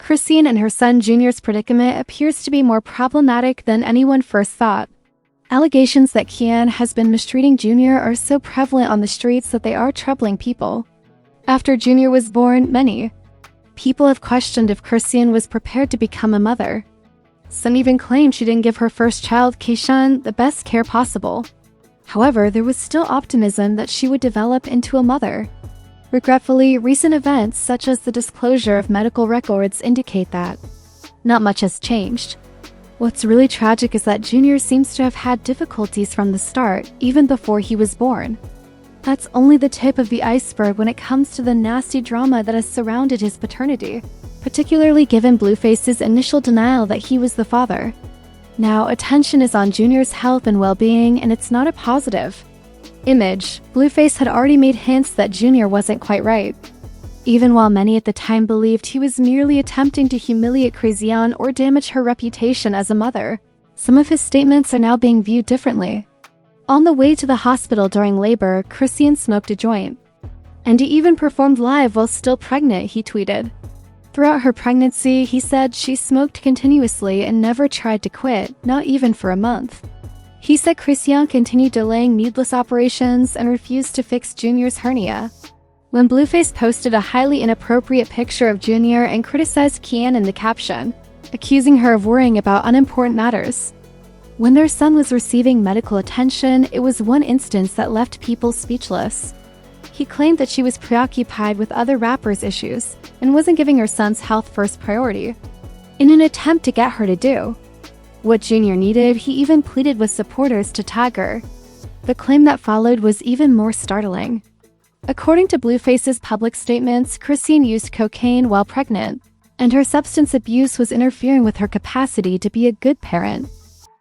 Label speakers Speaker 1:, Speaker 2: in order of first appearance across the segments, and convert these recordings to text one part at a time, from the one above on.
Speaker 1: Chrisean and her son Junior's predicament appears to be more problematic than anyone first thought. Allegations that Kian has been mistreating Junior are so prevalent on the streets that they are troubling people. After Junior was born, many people have questioned if Chrisean was prepared to become a mother. Some even claimed she didn't give her first child, Chrisean, the best care possible. However, there was still optimism that she would develop into a mother. Regretfully, recent events such as the disclosure of medical records indicate that not much has changed. What's really tragic is that Junior seems to have had difficulties from the start, even before he was born. That's only the tip of the iceberg when it comes to the nasty drama that has surrounded his paternity, particularly given Blueface's initial denial that he was the father. Now, attention is on Junior's health and well-being, and it's not a positive image. Blueface had already made hints that Junior wasn't quite right. Even while many at the time believed he was merely attempting to humiliate Chrisean or damage her reputation as a mother, some of his statements are now being viewed differently. On the way to the hospital during labor, Chrisean smoked a joint. And he even performed live while still pregnant, he tweeted. Throughout her pregnancy, he said she smoked continuously and never tried to quit, not even for a month. He said Chrisean continued delaying needless operations and refused to fix Junior's hernia. When Blueface posted a highly inappropriate picture of Junior and criticized Kian in the caption, accusing her of worrying about unimportant matters. When their son was receiving medical attention, it was one instance that left people speechless. He claimed that she was preoccupied with other rappers' issues and wasn't giving her son's health first priority, in an attempt to get her to do what Junior needed. He even pleaded with supporters to tag her. The claim that followed was even more startling. According to Blueface's public statements, Chrisean used cocaine while pregnant, and her substance abuse was interfering with her capacity to be a good parent.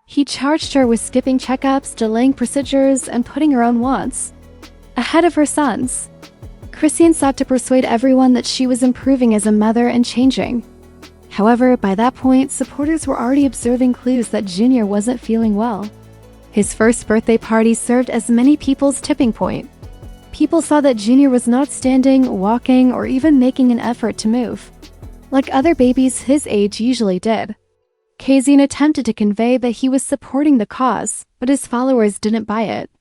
Speaker 1: He charged her with skipping checkups, delaying procedures, and putting her own wants ahead of her son's. Chrisean sought to persuade everyone that she was improving as a mother and changing. However, by that point, supporters were already observing clues that Junior wasn't feeling well. His first birthday party served as many people's tipping point. People saw that Junior was not standing, walking, or even making an effort to move, like other babies his age usually did. Chrisean attempted to convey that he was supporting the cause, but his followers didn't buy it.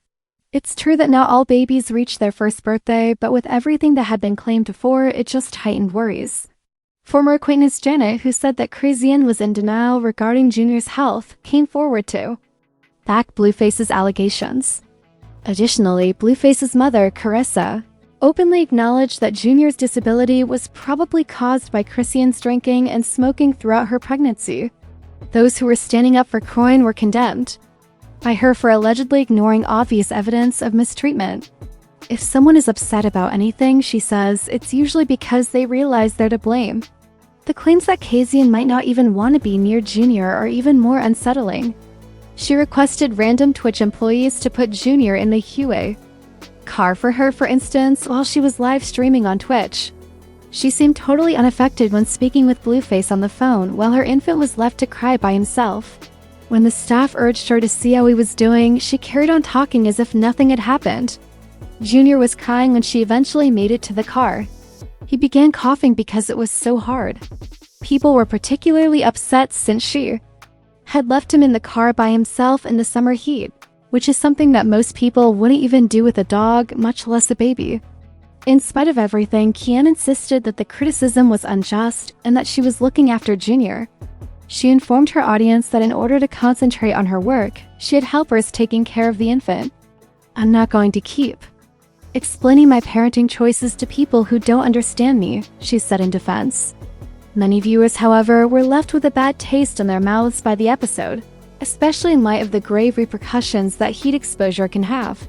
Speaker 1: It's true that not all babies reach their first birthday, but with everything that had been claimed before, it just heightened worries. Former acquaintance Janet, who said that Chrisean was in denial regarding Junior's health, came forward to back Blueface's allegations. Additionally, Blueface's mother, Carissa, openly acknowledged that Junior's disability was probably caused by Chrisean's drinking and smoking throughout her pregnancy. Those who were standing up for Croin were condemned by her for allegedly ignoring obvious evidence of mistreatment. If someone is upset about anything, she says, it's usually because they realize they're to blame. The claims that Chrisean might not even want to be near Junior are even more unsettling. She requested random Twitch employees to put Junior in the Huey car for her, for instance, while she was live streaming on Twitch. She seemed totally unaffected when speaking with Blueface on the phone while her infant was left to cry by himself. When the staff urged her to see how he was doing, she carried on talking as if nothing had happened. Junior was crying when she eventually made it to the car. He began coughing because it was so hard. People were particularly upset since she had left him in the car by himself in the summer heat, which is something that most people wouldn't even do with a dog, much less a baby. In spite of everything, Kian insisted that the criticism was unjust and that she was looking after Junior. She informed her audience that in order to concentrate on her work, she had helpers taking care of the infant. I'm not going to keep explaining my parenting choices to people who don't understand me, she said in defense. Many viewers, however, were left with a bad taste in their mouths by the episode, especially in light of the grave repercussions that heat exposure can have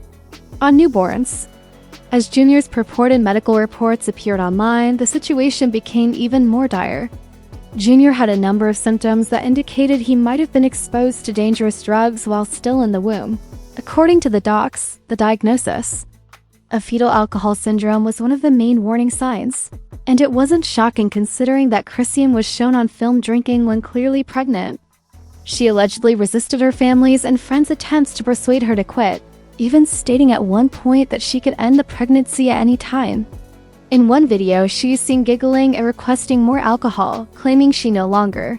Speaker 1: on newborns. As Junior's purported medical reports appeared online, the situation became even more dire. Junior had a number of symptoms that indicated he might have been exposed to dangerous drugs while still in the womb. According to the docs, the diagnosis of fetal alcohol syndrome was one of the main warning signs. And it wasn't shocking considering that Chrisean was shown on film drinking when clearly pregnant. She allegedly resisted her family's and friends' attempts to persuade her to quit, even stating at one point that she could end the pregnancy at any time. In one video, she is seen giggling and requesting more alcohol, claiming she no longer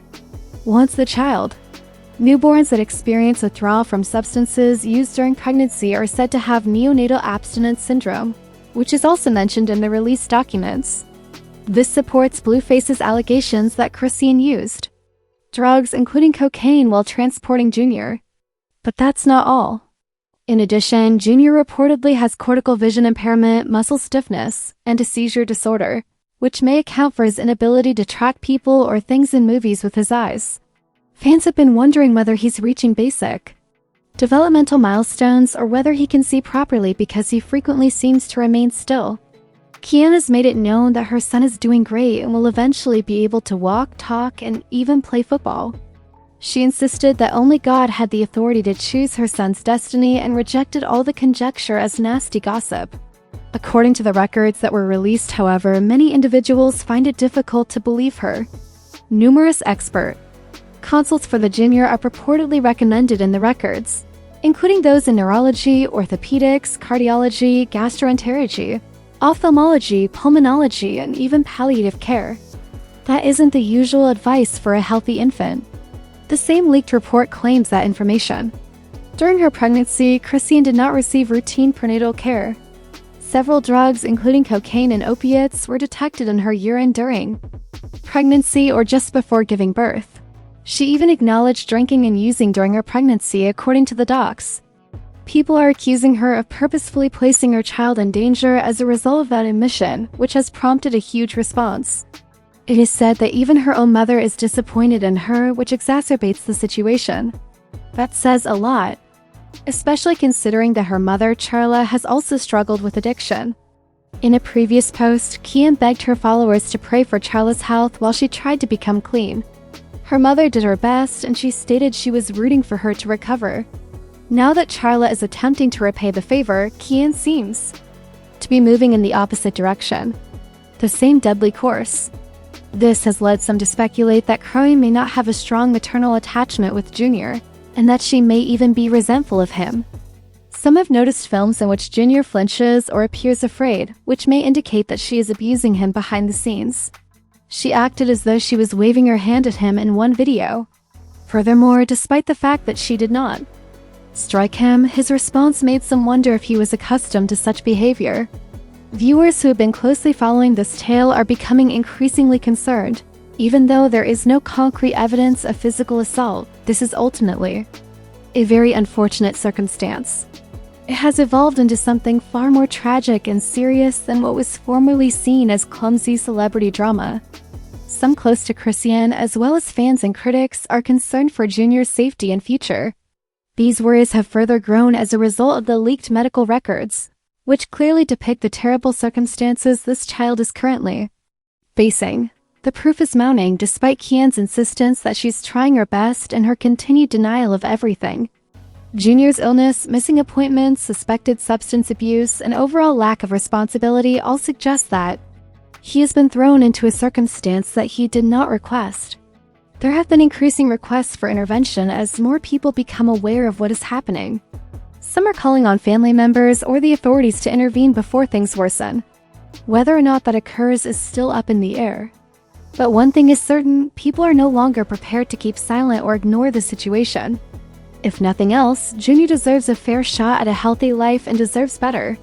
Speaker 1: wants the child. Newborns that experience withdrawal from substances used during pregnancy are said to have neonatal abstinence syndrome, which is also mentioned in the release documents. This supports Blueface's allegations that Chrisean used drugs, including cocaine, while transporting Junior. But that's not all. In addition, Junior reportedly has cortical vision impairment, muscle stiffness, and a seizure disorder, which may account for his inability to track people or things in movies with his eyes. Fans have been wondering whether he's reaching basic developmental milestones or whether he can see properly because he frequently seems to remain still. Chrisean has made it known that her son is doing great and will eventually be able to walk, talk, and even play football. She insisted that only God had the authority to choose her son's destiny and rejected all the conjecture as nasty gossip. According to the records that were released, however, many individuals find it difficult to believe her. Numerous expert consults for the junior are purportedly recommended in the records, including those in neurology, orthopedics, cardiology, gastroenterology, ophthalmology, pulmonology, and even palliative care. That isn't the usual advice for a healthy infant. The same leaked report claims that information. During her pregnancy, Chrisean did not receive routine prenatal care. Several drugs, including cocaine and opiates, were detected in her urine during pregnancy or just before giving birth. She even acknowledged drinking and using during her pregnancy, according to the docs. People are accusing her of purposefully placing her child in danger as a result of that admission, which has prompted a huge response. It is said that even her own mother is disappointed in her, which exacerbates the situation. That says a lot, especially considering that her mother, Charla, has also struggled with addiction. In a previous post, Chrisean begged her followers to pray for Charla's health while she tried to become clean. Her mother did her best, and she stated she was rooting for her to recover. Now that Charla is attempting to repay the favor, Chrisean seems to be moving in the opposite direction, the same deadly course. This has led some to speculate that Chloe may not have a strong maternal attachment with Junior, and that she may even be resentful of him. Some have noticed films in which Junior flinches or appears afraid, which may indicate that she is abusing him behind the scenes. She acted as though she was waving her hand at him in one video. Furthermore, despite the fact that she did not strike him, his response made some wonder if he was accustomed to such behavior. Viewers who have been closely following this tale are becoming increasingly concerned. Even though there is no concrete evidence of physical assault, this is ultimately a very unfortunate circumstance. It has evolved into something far more tragic and serious than what was formerly seen as clumsy celebrity drama. Some close to Chrisean, as well as fans and critics, are concerned for Junior's safety and future. These worries have further grown as a result of the leaked medical records, which clearly depict the terrible circumstances this child is currently facing. The proof is mounting despite Chrisean's insistence that she's trying her best and her continued denial of everything. Junior's illness, missing appointments, suspected substance abuse, and overall lack of responsibility all suggest that he has been thrown into a circumstance that he did not request. There have been increasing requests for intervention as more people become aware of what is happening. Some are calling on family members or the authorities to intervene before things worsen. Whether or not that occurs is still up in the air. But one thing is certain, people are no longer prepared to keep silent or ignore the situation. If nothing else, Junior deserves a fair shot at a healthy life and deserves better.